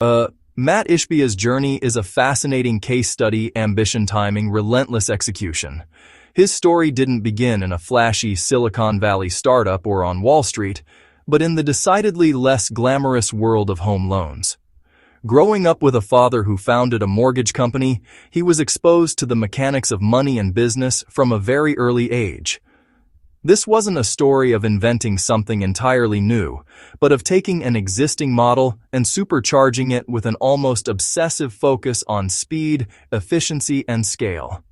Mat Ishbia's journey is a fascinating case study: ambition, timing, relentless execution. His story didn't begin in a flashy Silicon Valley startup or on Wall Street, but in the decidedly less glamorous world of home loans. Growing up with a father who founded a mortgage company, he was exposed to the mechanics of money and business from a very early age. This wasn't a story of inventing something entirely new, but of taking an existing model and supercharging it with an almost obsessive focus on speed, efficiency, and scale.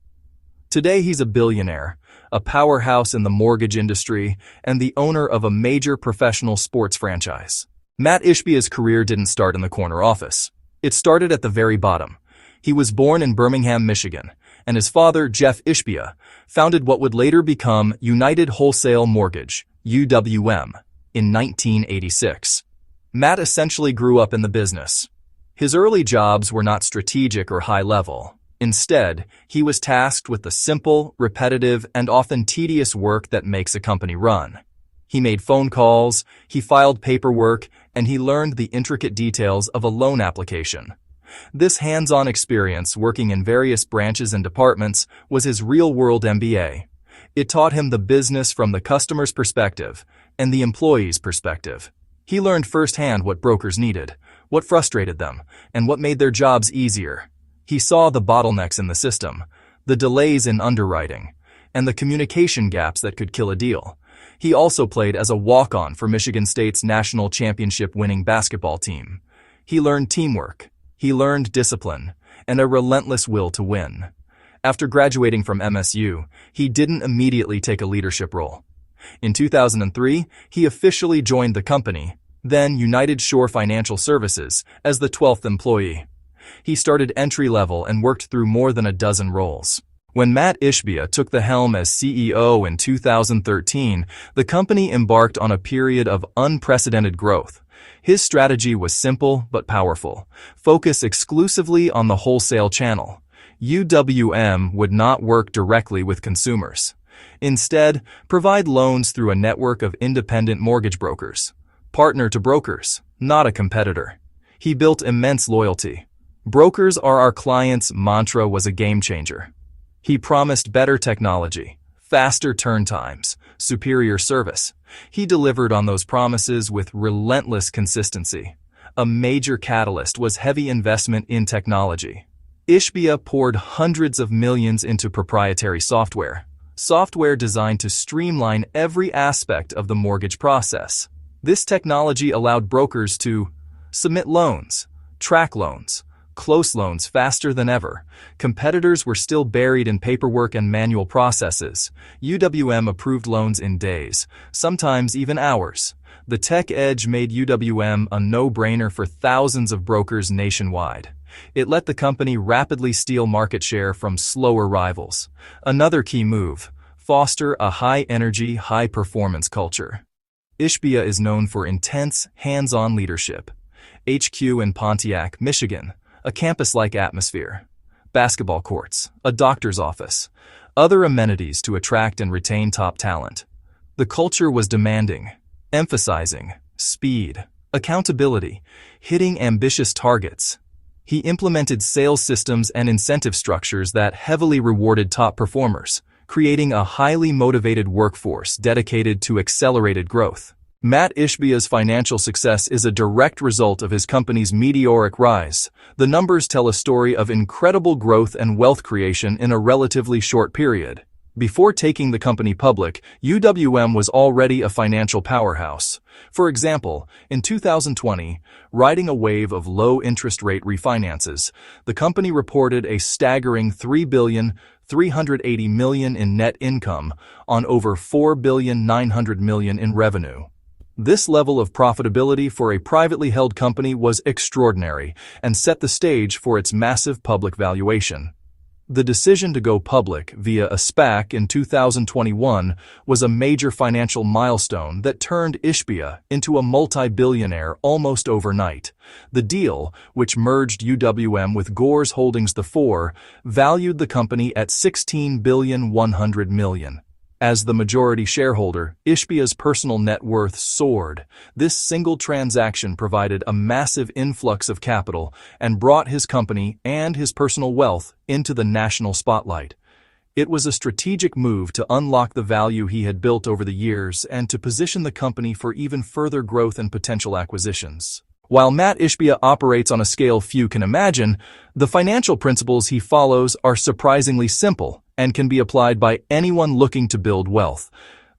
Today he's a billionaire, a powerhouse in the mortgage industry, and the owner of a major professional sports franchise. Mat Ishbia's career didn't start in the corner office. It started at the very bottom. He was born in Birmingham, Michigan, and his father, Jeff Ishbia, founded what would later become United Wholesale Mortgage, UWM, in 1986. Mat essentially grew up in the business. His early jobs were not strategic or high-level. Instead, he was tasked with the simple, repetitive, and often tedious work that makes a company run. He made phone calls, he filed paperwork, and he learned the intricate details of a loan application. This hands-on experience working in various branches and departments was his real-world MBA. It taught him the business from the customer's perspective and the employee's perspective. He learned firsthand what brokers needed, what frustrated them, and what made their jobs easier. He saw the bottlenecks in the system, the delays in underwriting, and the communication gaps that could kill a deal. He also played as a walk-on for Michigan State's national championship-winning basketball team. He learned teamwork. He learned discipline and a relentless will to win. After graduating from MSU, he didn't immediately take a leadership role. In 2003, he officially joined the company, then United Shore Financial Services, as the 12th employee. He started entry-level and worked through more than a dozen roles. When Mat Ishbia took the helm as CEO in 2013, the company embarked on a period of unprecedented growth. His strategy was simple but powerful. Focus exclusively on the wholesale channel. UWM would not work directly with consumers. Instead, provide loans through a network of independent mortgage brokers. Partner to brokers, not a competitor. He built immense loyalty. "Brokers are our clients" mantra was a game changer. He promised better technology, faster turn times, superior service. He delivered on those promises with relentless consistency. A major catalyst was heavy investment in technology. Ishbia poured hundreds of millions into proprietary software designed to streamline every aspect of the mortgage process. This technology allowed brokers to submit loans, track loans, close loans faster than ever. Competitors were still buried in paperwork and manual processes. UWM approved loans in days, sometimes even hours. The tech edge made UWM a no-brainer for thousands of brokers nationwide. It let the company rapidly steal market share from slower rivals. Another key move: foster a high-energy, high-performance culture. Ishbia is known for intense, hands-on leadership. HQ in Pontiac, Michigan. A campus-like atmosphere, basketball courts, a doctor's office, other amenities to attract and retain top talent. The culture was demanding, emphasizing speed, accountability, hitting ambitious targets. He implemented sales systems and incentive structures that heavily rewarded top performers, creating a highly motivated workforce dedicated to accelerated growth. Mat Ishbia's financial success is a direct result of his company's meteoric rise. The numbers tell a story of incredible growth and wealth creation in a relatively short period. Before taking the company public, UWM was already a financial powerhouse. For example, in 2020, riding a wave of low-interest rate refinances, the company reported a staggering $3.38 billion in net income on over $4.9 billion in revenue. This level of profitability for a privately held company was extraordinary and set the stage for its massive public valuation. The decision to go public via a SPAC in 2021 was a major financial milestone that turned Ishbia into a multi-billionaire almost overnight. The deal, which merged UWM with Gores Holdings IV, valued the company at $16.1 billion. As the majority shareholder, Ishbia's personal net worth soared. This single transaction provided a massive influx of capital and brought his company and his personal wealth into the national spotlight. It was a strategic move to unlock the value he had built over the years and to position the company for even further growth and potential acquisitions. While Mat Ishbia operates on a scale few can imagine, the financial principles he follows are surprisingly simple and can be applied by anyone looking to build wealth.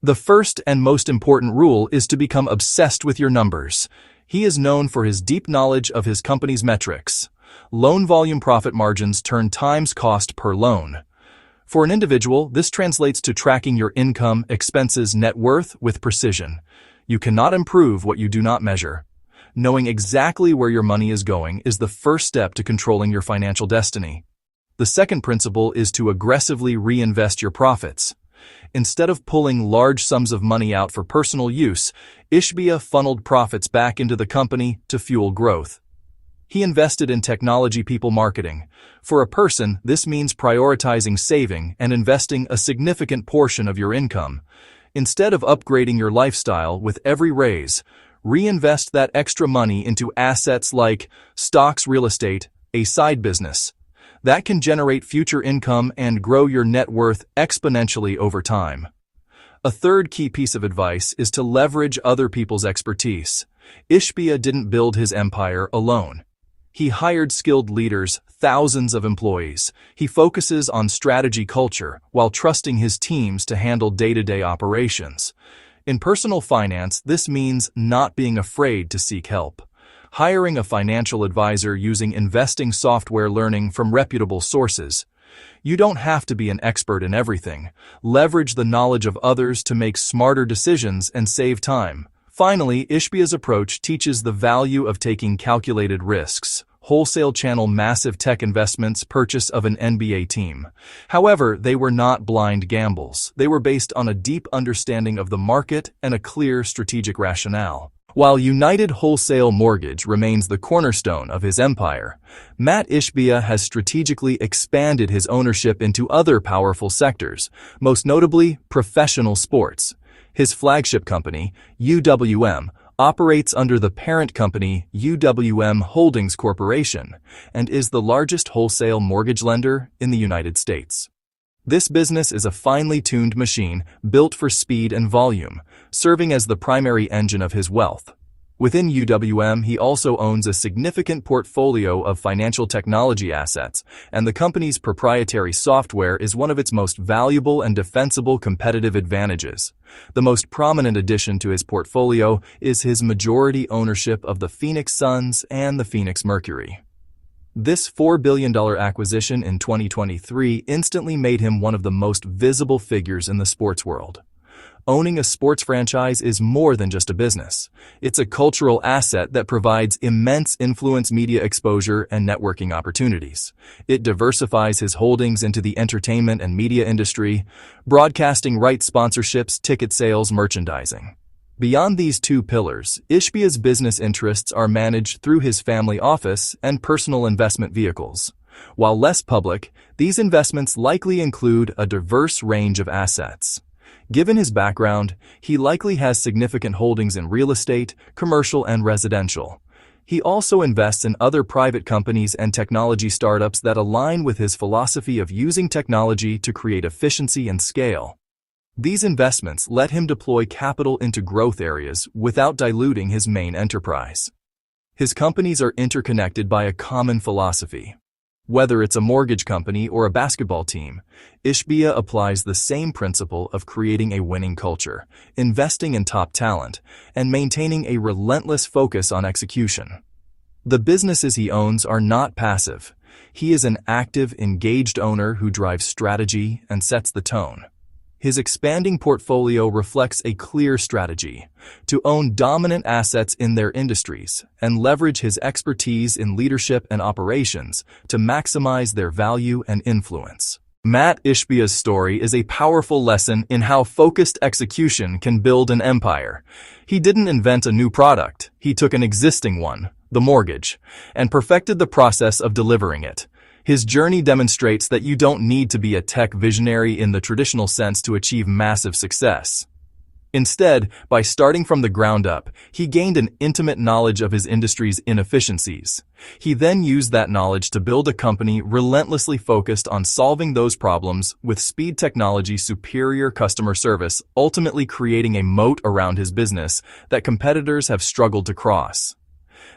The first and most important rule is to become obsessed with your numbers. He is known for his deep knowledge of his company's metrics. Loan volume profit margins turn times cost per loan. For an individual, this translates to tracking your income, expenses, net worth with precision. You cannot improve what you do not measure. Knowing exactly where your money is going is the first step to controlling your financial destiny. The second principle is to aggressively reinvest your profits. Instead of pulling large sums of money out for personal use, Ishbia funneled profits back into the company to fuel growth. He invested in technology people marketing. For a person, this means prioritizing saving and investing a significant portion of your income. Instead of upgrading your lifestyle with every raise, reinvest that extra money into assets like stocks, real estate, a side business. That can generate future income and grow your net worth exponentially over time. A third key piece of advice is to leverage other people's expertise. Ishbia didn't build his empire alone. He hired skilled leaders, thousands of employees. He focuses on strategy culture while trusting his teams to handle day-to-day operations. In personal finance, this means not being afraid to seek help. Hiring a financial advisor using investing software, learning from reputable sources. You don't have to be an expert in everything. Leverage the knowledge of others to make smarter decisions and save time. Finally, Ishbia's approach teaches the value of taking calculated risks. Wholesale channel massive tech investments, purchase of an NBA team. However, they were not blind gambles. They were based on a deep understanding of the market and a clear strategic rationale. While United Wholesale Mortgage remains the cornerstone of his empire, Mat Ishbia has strategically expanded his ownership into other powerful sectors, most notably professional sports. His flagship company, UWM, operates under the parent company UWM Holdings Corporation and is the largest wholesale mortgage lender in the United States. This business is a finely tuned machine built for speed and volume, serving as the primary engine of his wealth. Within UWM, he also owns a significant portfolio of financial technology assets, and the company's proprietary software is one of its most valuable and defensible competitive advantages. The most prominent addition to his portfolio is his majority ownership of the Phoenix Suns and the Phoenix Mercury. This $4 billion acquisition in 2023 instantly made him one of the most visible figures in the sports world. Owning a sports franchise is more than just a business. It's a cultural asset that provides immense influence, media exposure, and networking opportunities. It diversifies his holdings into the entertainment and media industry, broadcasting rights, sponsorships, ticket sales, merchandising. Beyond these two pillars, Ishbia's business interests are managed through his family office and personal investment vehicles. While less public, these investments likely include a diverse range of assets. Given his background, he likely has significant holdings in real estate, commercial, and residential. He also invests in other private companies and technology startups that align with his philosophy of using technology to create efficiency and scale. These investments let him deploy capital into growth areas without diluting his main enterprise. His companies are interconnected by a common philosophy. Whether it's a mortgage company or a basketball team, Ishbia applies the same principle of creating a winning culture, investing in top talent, and maintaining a relentless focus on execution. The businesses he owns are not passive. He is an active, engaged owner who drives strategy and sets the tone. His expanding portfolio reflects a clear strategy to own dominant assets in their industries and leverage his expertise in leadership and operations to maximize their value and influence. Mat Ishbia's story is a powerful lesson in how focused execution can build an empire. He didn't invent a new product. He took an existing one, the mortgage, and perfected the process of delivering it. His journey demonstrates that you don't need to be a tech visionary in the traditional sense to achieve massive success. Instead, by starting from the ground up, he gained an intimate knowledge of his industry's inefficiencies. He then used that knowledge to build a company relentlessly focused on solving those problems with speed technology, superior customer service, ultimately creating a moat around his business that competitors have struggled to cross.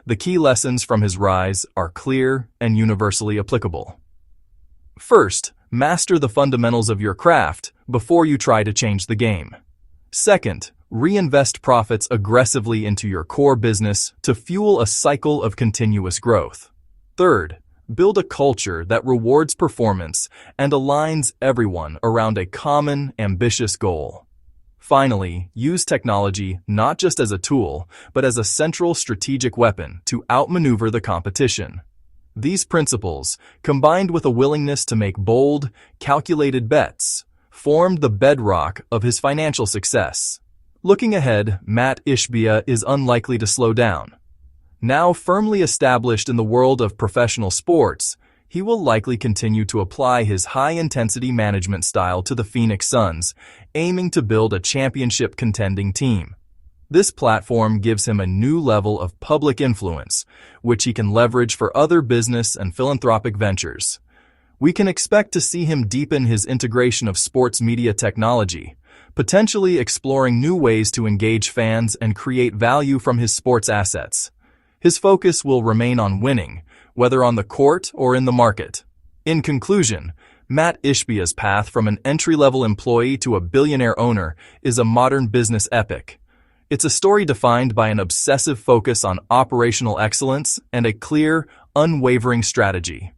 The key lessons from his rise are clear and universally applicable. First, master the fundamentals of your craft before you try to change the game. Second, reinvest profits aggressively into your core business to fuel a cycle of continuous growth. Third, build a culture that rewards performance and aligns everyone around a common, ambitious goal. Finally, use technology not just as a tool, but as a central strategic weapon to outmaneuver the competition. These principles, combined with a willingness to make bold, calculated bets, formed the bedrock of his financial success. Looking ahead, Mat Ishbia is unlikely to slow down. Now firmly established in the world of professional sports, he will likely continue to apply his high-intensity management style to the Phoenix Suns, aiming to build a championship contending team. This platform gives him a new level of public influence, which he can leverage for other business and philanthropic ventures. We can expect to see him deepen his integration of sports media technology, potentially exploring new ways to engage fans and create value from his sports assets. His focus will remain on winning, whether on the court or in the market. In conclusion, Mat Ishbia's path from an entry-level employee to a billionaire owner is a modern business epic. It's a story defined by an obsessive focus on operational excellence and a clear, unwavering strategy.